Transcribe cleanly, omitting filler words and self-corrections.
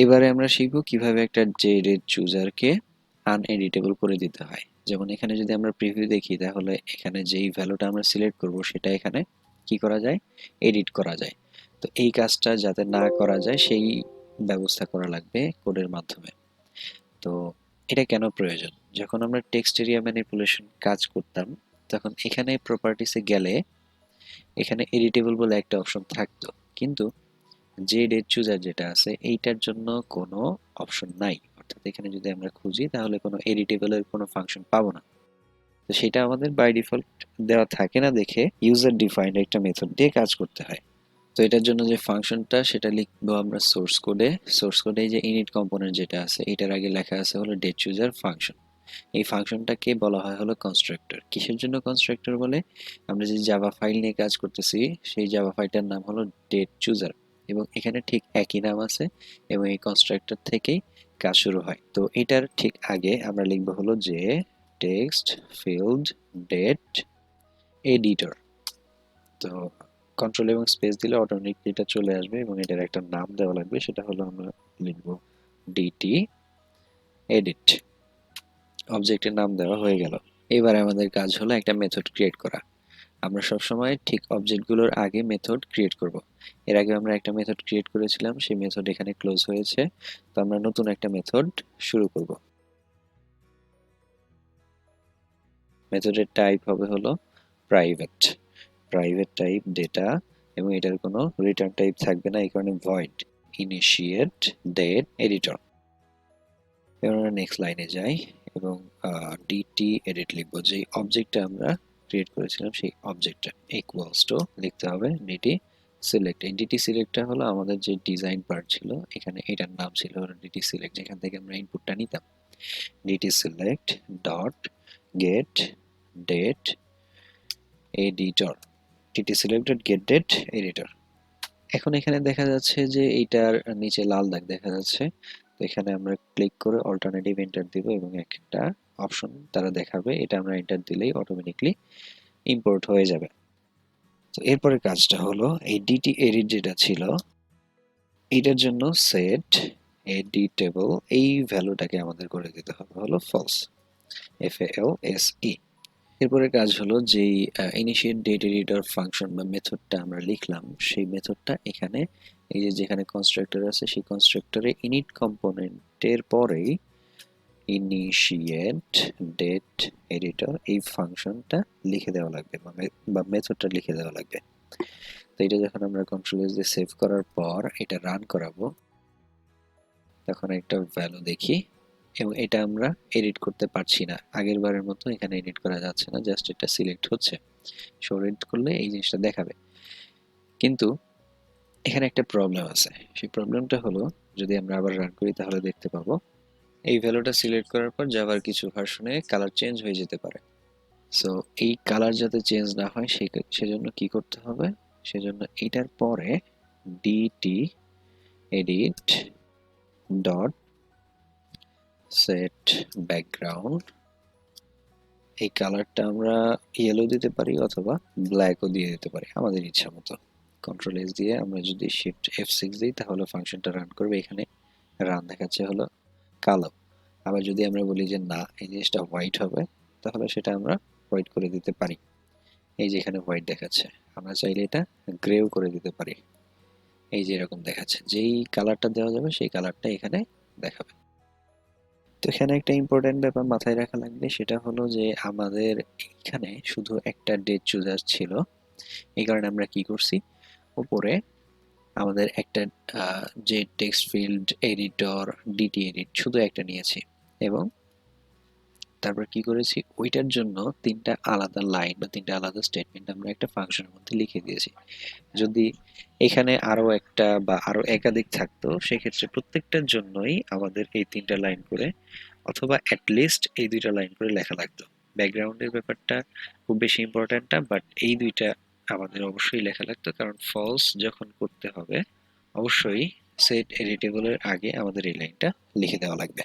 এবারে আমরা শিখব কিভাবে একটা JDateChooser কে আনএডিটেবল করে দিতে হয়। যেমন এখানে যদি আমরা প্রিভিউ দেখি তাহলে এখানে যেই ভ্যালুটা আমরা সিলেক্ট করব সেটা এখানে কি করা যায়, এডিট করা যায়। তো এই কাজটা যাতে না করা যায় সেই ব্যবস্থা করা লাগবে কোডের মাধ্যমে। তো এটা কেন প্রয়োজন? যখন আমরা টেক্সট এরিয়া ম্যানিপুলেশন কাজ করতাম তখন এখানে প্রপার্টিসে গেলে এখানে এডিটেবল বলে একটা অপশন থাকতো, কিন্তু JDateChooser যেটা আছে এইটার জন্য কোনো অপশন নাই। অর্থাৎ এখানে যদি আমরা খুঁজি তাহলে কোনো এডিটেবলের কোনো ফাংশন পাবো না। তো সেটা আমাদের বাই ডিফল্ট দেওয়া থাকে না দেখে ইউজার ডিফাইন্ড একটা মেথড দিয়ে কাজ করতে হয়। তো এটার জন্য যে ফাংশনটা সেটা লিখবো আমরা সোর্স কোডে। সোর্স কোডে যে ইনিট কম্পোনেন্ট যেটা আছে এটার আগে লেখা আছে হলো DateChooser ফাংশন। এই ফাংশনটাকে বলা হয় হলো কনস্ট্রাক্টর। কিসের জন্য কনস্ট্রাক্টর বলে? আমরা যে জাভা ফাইল নিয়ে কাজ করতেছি সেই জাভা ফাইলটার নাম হলো DateChooser এবং এখানে ঠিক একই নাম আছে এবং এই কনস্ট্রাক্টর থেকেই কাজ শুরু হয়। তো এটার ঠিক আগে আমরা লিখবো হলো যে TextField date editor। তো কন্ট্রোল এবং স্পেস দিলে অটোমেটিকলি এটা চলে আসবে এবং এটার একটা নাম দেওয়া লাগবে, সেটা হলো আমরা লিখবো DT edit। অবজেক্টের নাম দেওয়া হয়ে গেল। এবার আমাদের কাজ হলো একটা মেথড ক্রিয়েট করা। আমরা সবসময় ঠিক অবজেক্টগুলোর আগে মেথড ক্রিয়েট করব। এর আগে আমরা একটা মেথড ক্রিয়েট করেছিলাম, সেই মেথড এখানে ক্লোজ হয়েছে। তো আমরা নতুন একটা মেথড শুরু করব। মেথডের টাইপ হবে হলো প্রাইভেট। প্রাইভেট টাইপ ডেটা এবং এটার কোনো রিটার্ন টাইপ থাকবে না, এই কারণে ভয়েড ইনিশিয়েট ডেট এডিটর। এবার আমরা নেক্সট লাইনে যাই এবং ডিটি এডিট লিখবো। যে অবজেক্টটা আমরা ক্রিয়েট করেছিলাম সেই অবজেক্টটা ইকুয়ালস টু লিখতে হবে ডিটি সিলেক্ট। এই ডিটি সিলেক্টটা হলো আমাদের যে ডিজাইন পার্ট ছিল, এখানে এটার নাম ছিল ডিটি সিলেক্ট, যেখান থেকে আমরা ইনপুটটা নিতাম। DT select dot get date editor. DT select dot get date editor. এখন এখানে দেখা যাচ্ছে যে এইটার নিচে লাল দাগ দেখা যাচ্ছে। তো এখানে আমরা ক্লিক করে অল্টারনেটিভ এন্টার দিব এবং একটা অপশন তারা দেখাবে, এটা আমরা এন্টার দিলেই অটোমেটিকলি ইম্পোর্ট হয়ে যাবে। তো এরপরে কাজটা হলো এই ডিটি এডিট যেটা ছিল এইটার জন্য সেট এডিটেবল এই ভ্যালুটাকে আমাদের করে দিতে হবে হলো ফলস, FALSE। এরপরে কাজ হলো যেই ইনিশিয়েট ডেট এডিটর ফাংশন বা মেথডটা আমরা লিখলাম সেই মেথডটা এখানে এই যে যেখানে কনস্ট্রাক্টর আছে সেই কনস্ট্রাক্টরে ইনিট কম্পোনেন্টের পরেই ইনিশিয়েট ডেট এডিটর এই ফাংশনটা লিখে দেওয়া লাগবে বা মেথডটা লিখে দেওয়া লাগবে। তো এটা যখন আমরা কন্ট্রোল এস দিয়ে সেভ করার পর এটা রান করাবো তখন একটা ভ্যালু দেখি এবং এটা আমরা এডিট করতে পারছি না, আগের বারের মতো এখানে এডিট করা যাচ্ছে না, জাস্ট এটা সিলেক্ট হচ্ছে। শো এডিট করলে এই জিনিসটা দেখাবে, কিন্তু এখানে একটা প্রবলেম আছে। সেই প্রবলেমটা হলো যদি আমরা আবার রান করি তাহলে দেখতে পাবো এই ভ্যালুটা সিলেক্ট করার পর জাভার কিছু ভার্সনে কালার চেঞ্জ হয়ে যেতে পারে। সো এই কালার যাতে চেঞ্জ না হয় সেজন্য কি করতে হবে, সেজন্য এটার পরে DT edit dot set background এই কালারটা আমরা ইয়েলো দিতে পারি অথবা ব্ল্যাকও দিয়ে দিতে পারি আমাদের ইচ্ছা মতো। কন্ট্রোল এস দিয়ে আমরা যদি শিফট F6 দিই তাহলে ফাংশনটা রান করবে। এখানে রান দেখাচ্ছে হলো কালো। আবার যদি আমরা বলি যে না এই জিনিসটা হোয়াইট হবে তাহলে সেটা আমরা হোয়াইট করে দিতে পারি। এই যে এখানে হোয়াইট দেখাচ্ছে, আমরা চাইলে এটা গ্রেও করে দিতে পারি। এই যে এরকম দেখাচ্ছে, যেই কালারটা দেওয়া যাবে সেই কালারটা এখানে দেখাবে। তো এখানে একটা ইম্পর্টেন্ট ব্যাপার মাথায় রাখা লাগবে, সেটা হলো যে আমাদের এখানে শুধু একটা DateChooser ছিল, এই কারণে আমরা কি করছি উপরে আমাদের একটা যে TextField এডিটর ডিটি এডিট শুধু একটা নিয়েছি এবং তারপর কি করেছি ওইটার জন্য তিনটা আলাদা লাইন বা তিনটা আলাদা স্টেটমেন্ট আমরা একটা ফাংশনের মধ্যে লিখে দিয়েছি। যদি এখানে আরো একটা বা আরো একাধিক থাকতো সেক্ষেত্রে প্রত্যেকটার জন্যই আমাদের এই তিনটা লাইন করে অথবা অ্যাটলিস্ট এই দুইটা লাইন করে লেখা লাগতো। ব্যাকগ্রাউন্ডের ব্যাপারটা খুব বেশি ইম্পর্ট্যান্ট না, বাট এই দুইটা আমাদের অবশ্যই লেখা লাগতো, কারণ ফলস যখন করতে হবে অবশ্যই সেট এডিটেবলের আগে আমাদের এই লাইনটা লিখে দেওয়া লাগবে।